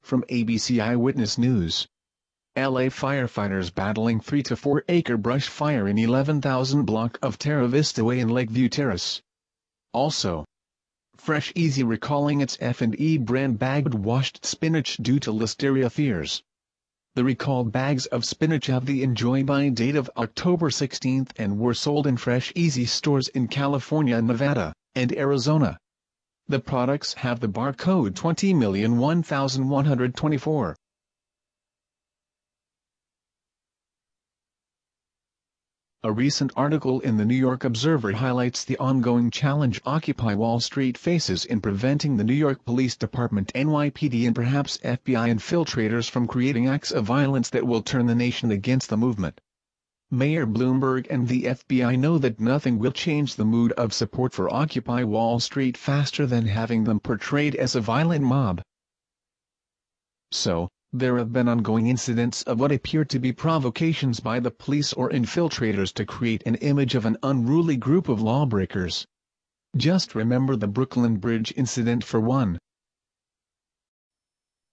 from ABC Eyewitness News. LA firefighters battling 3 to 4 acre brush fire in 11,000 block of Terra Vista Way in Lakeview Terrace. Also, Fresh Easy recalling its F&E brand bagged washed spinach due to listeria fears. The recalled bags of spinach have the enjoy-by date of October 16 and were sold in Fresh Easy stores in California, Nevada, and Arizona. The products have the barcode 20,001,124. A recent article in the New York Observer highlights the ongoing challenge Occupy Wall Street faces in preventing the New York Police Department, NYPD, and perhaps FBI infiltrators from creating acts of violence that will turn the nation against the movement. Mayor Bloomberg and the FBI know that nothing will change the mood of support for Occupy Wall Street faster than having them portrayed as a violent mob. So, there have been ongoing incidents of what appear to be provocations by the police or infiltrators to create an image of an unruly group of lawbreakers. Just remember the Brooklyn Bridge incident for one.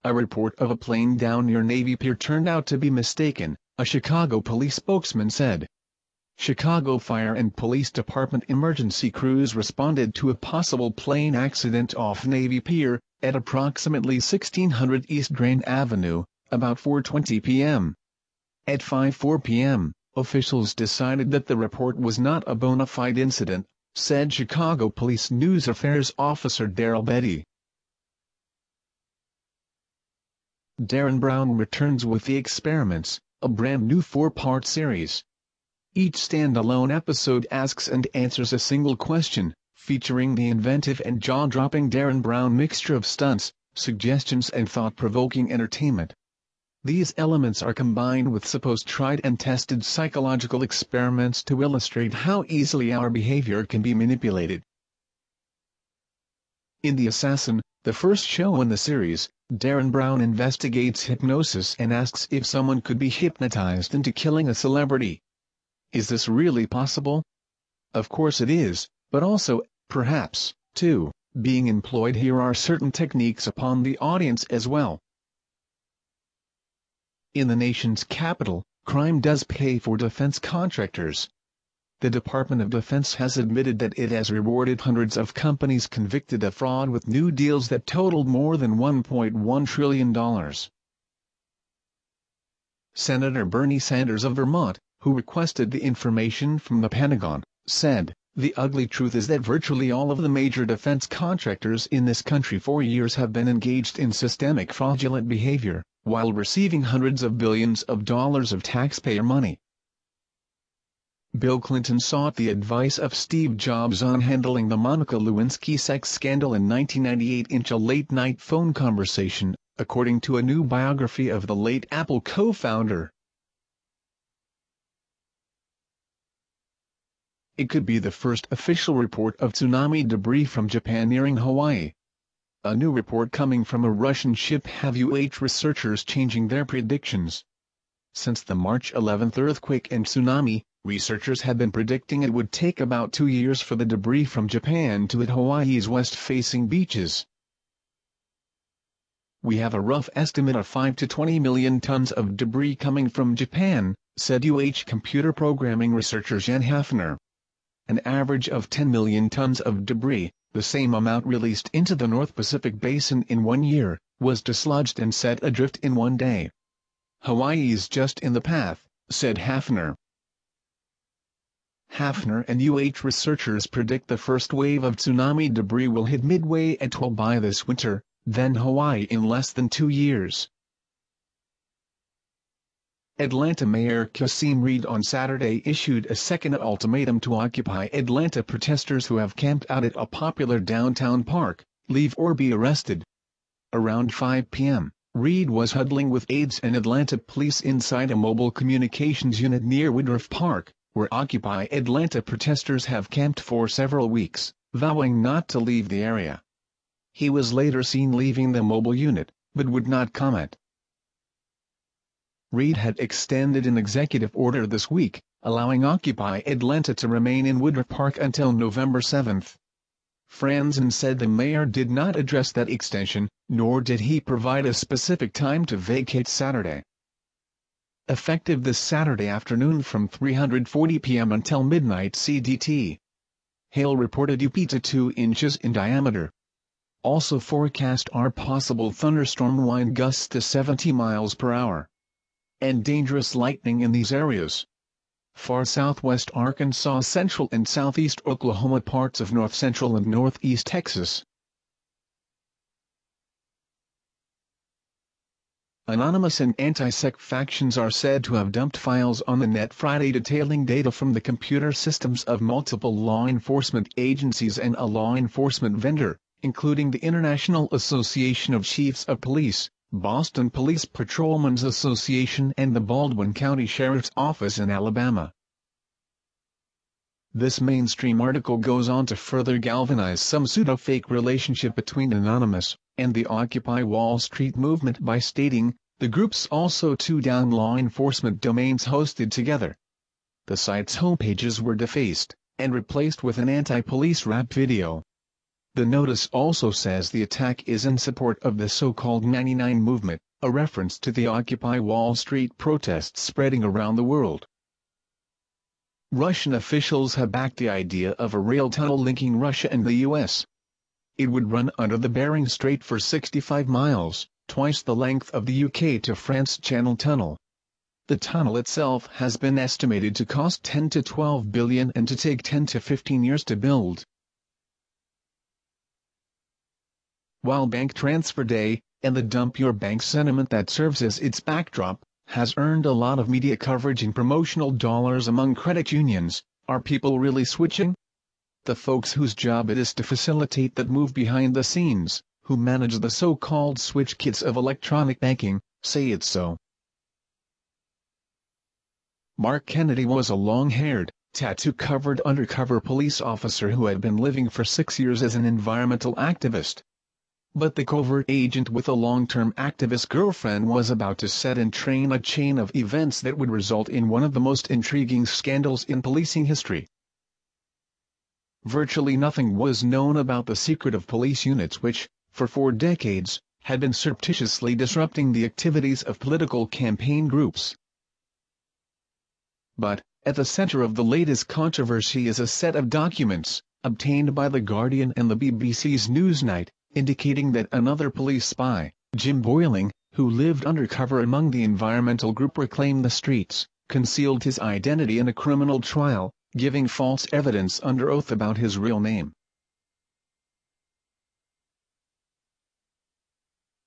A report of a plane down near Navy Pier turned out to be mistaken, a Chicago police spokesman said. Chicago Fire and Police Department emergency crews responded to a possible plane accident off Navy Pier, at approximately 1600 East Grand Avenue, about 4:20 p.m. At 5:04 p.m., officials decided that the report was not a bona fide incident, said Chicago Police News Affairs Officer Dept. Derren Brown returns with The Experiments, a brand new 4-part series. Each standalone episode asks and answers a single question, featuring the inventive and jaw-dropping Derren Brown mixture of stunts, suggestions and thought-provoking entertainment. These elements are combined with supposed tried and tested psychological experiments to illustrate how easily our behavior can be manipulated. In The Assassin, the first show in the series, Derren Brown investigates hypnosis and asks if someone could be hypnotized into killing a celebrity. Is this really possible? Of course it is, but also, perhaps, too, being employed here are certain techniques upon the audience as well. In the nation's capital, crime does pay for defense contractors. The Department of Defense has admitted that it has rewarded hundreds of companies convicted of fraud with new deals that totaled more than $1.1 trillion. Senator Bernie Sanders of Vermont, who requested the information from the Pentagon, said, "The ugly truth is that virtually all of the major defense contractors in this country for years have been engaged in systemic fraudulent behavior, while receiving hundreds of billions of dollars of taxpayer money." Bill Clinton sought the advice of Steve Jobs on handling the Monica Lewinsky sex scandal in 1998 in a late-night phone conversation, according to a new biography of the late Apple co-founder. It could be the first official report of tsunami debris from Japan nearing Hawaii. A new report coming from a Russian ship has researchers changing their predictions. Since the March 11 earthquake and tsunami, researchers have been predicting it would take about 2 years for the debris from Japan to hit Hawaii's west-facing beaches. "We have a rough estimate of 5 to 20 million tons of debris coming from Japan," said computer programming researcher Jan Hafner. An average of 10 million tons of debris, the same amount released into the North Pacific Basin in 1 year, was dislodged and set adrift in 1 day. "Hawaii's just in the path," said Hafner. Hafner and researchers predict the first wave of tsunami debris will hit Midway Atoll by this winter, then Hawaii in less than 2 years. Atlanta Mayor Kasim Reed on Saturday issued a second ultimatum to Occupy Atlanta protesters who have camped out at a popular downtown park: leave or be arrested. Around 5 p.m., Reed was huddling with aides and Atlanta police inside a mobile communications unit near Woodruff Park, where Occupy Atlanta protesters have camped for several weeks, vowing not to leave the area. He was later seen leaving the mobile unit, but would not comment. Reed had extended an executive order this week, allowing Occupy Atlanta to remain in Woodruff Park until November 7. Franzen said the mayor did not address that extension, nor did he provide a specific time to vacate Saturday. Effective this Saturday afternoon from 3:40 p.m. until midnight CDT. Hail reported UP to 2 inches in diameter. Also forecast are possible thunderstorm wind gusts to 70 miles per hour. And dangerous lightning in these areas. Far southwest Arkansas, central and southeast Oklahoma, parts of north central and northeast Texas. Anonymous and anti-sec factions are said to have dumped files on the net Friday detailing data from the computer systems of multiple law enforcement agencies and a law enforcement vendor, including the International Association of Chiefs of Police, Boston Police Patrolmen's Association and the Baldwin County Sheriff's Office in Alabama. This mainstream article goes on to further galvanize some pseudo-fake relationship between Anonymous and the Occupy Wall Street movement by stating, the groups also took down law enforcement domains hosted together. The site's homepages were defaced and replaced with an anti-police rap video. The notice also says the attack is in support of the so-called 99 movement, a reference to the Occupy Wall Street protests spreading around the world. Russian officials have backed the idea of a rail tunnel linking Russia and the U.S. It would run under the Bering Strait for 65 miles, twice the length of the UK to France Channel Tunnel. The tunnel itself has been estimated to cost 10 to 12 billion and to take 10 to 15 years to build. While Bank Transfer Day, and the dump your bank sentiment that serves as its backdrop, has earned a lot of media coverage and promotional dollars among credit unions, are people really switching? The folks whose job it is to facilitate that move behind the scenes, who manage the so-called switch kits of electronic banking, say it's so. Mark Kennedy was a long-haired, tattoo-covered undercover police officer who had been living for 6 years as an environmental activist. But the covert agent with a long-term activist girlfriend was about to set in train a chain of events that would result in one of the most intriguing scandals in policing history. Virtually nothing was known about the secret of police units which, for 4 decades, had been surreptitiously disrupting the activities of political campaign groups. But, at the center of the latest controversy is a set of documents, obtained by The Guardian and the BBC's Newsnight, indicating that another police spy, Jim Boyling, who lived undercover among the environmental group Reclaim the Streets, concealed his identity in a criminal trial, giving false evidence under oath about his real name.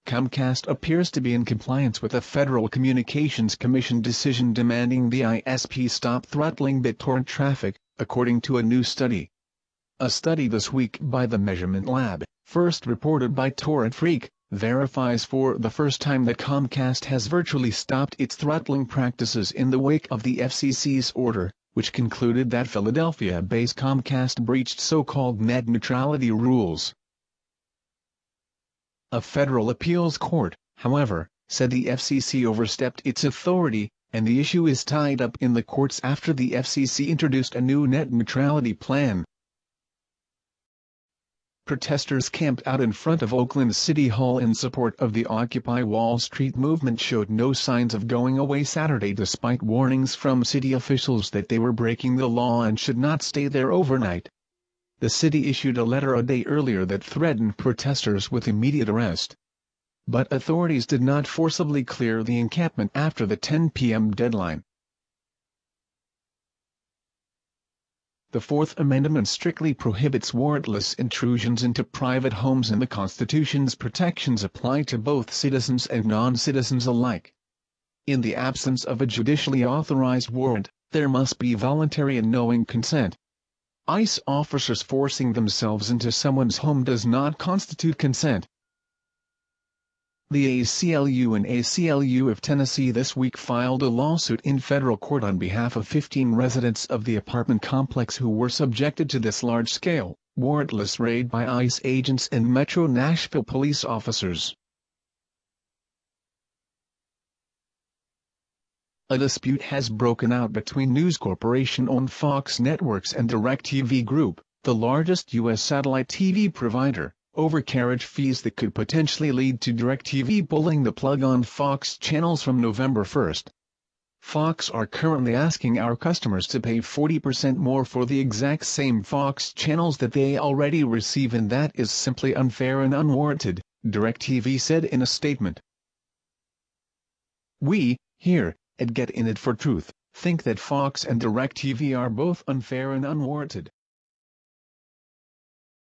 Comcast appears to be in compliance with a Federal Communications Commission decision demanding the ISP stop throttling BitTorrent traffic, according to a new study. A study this week by the Measurement Lab, first reported by Torrent Freak, verifies for the first time that Comcast has virtually stopped its throttling practices in the wake of the FCC's order, which concluded that Philadelphia-based Comcast breached so-called net neutrality rules. A federal appeals court, however, said the FCC overstepped its authority, and the issue is tied up in the courts after the FCC introduced a new net neutrality plan. Protesters camped out in front of Oakland City Hall in support of the Occupy Wall Street movement showed no signs of going away Saturday despite warnings from city officials that they were breaking the law and should not stay there overnight. The city issued a letter a day earlier that threatened protesters with immediate arrest. But authorities did not forcibly clear the encampment after the 10 p.m. deadline. The Fourth Amendment strictly prohibits warrantless intrusions into private homes and the Constitution's protections apply to both citizens and non-citizens alike. In the absence of a judicially authorized warrant, there must be voluntary and knowing consent. ICE officers forcing themselves into someone's home does not constitute consent. The ACLU and ACLU of Tennessee this week filed a lawsuit in federal court on behalf of 15 residents of the apartment complex who were subjected to this large-scale, warrantless raid by ICE agents and Metro Nashville police officers. A dispute has broken out between News Corporation-owned Fox Networks and DirecTV Group, the largest U.S. satellite TV provider, over carriage fees that could potentially lead to DirecTV pulling the plug on Fox channels from November 1. Fox are currently asking our customers to pay 40% more for the exact same Fox channels that they already receive, and that is simply unfair and unwarranted, DirecTV said in a statement. "We, here, at Get In It for Truth, think that Fox and DirecTV are both unfair and unwarranted.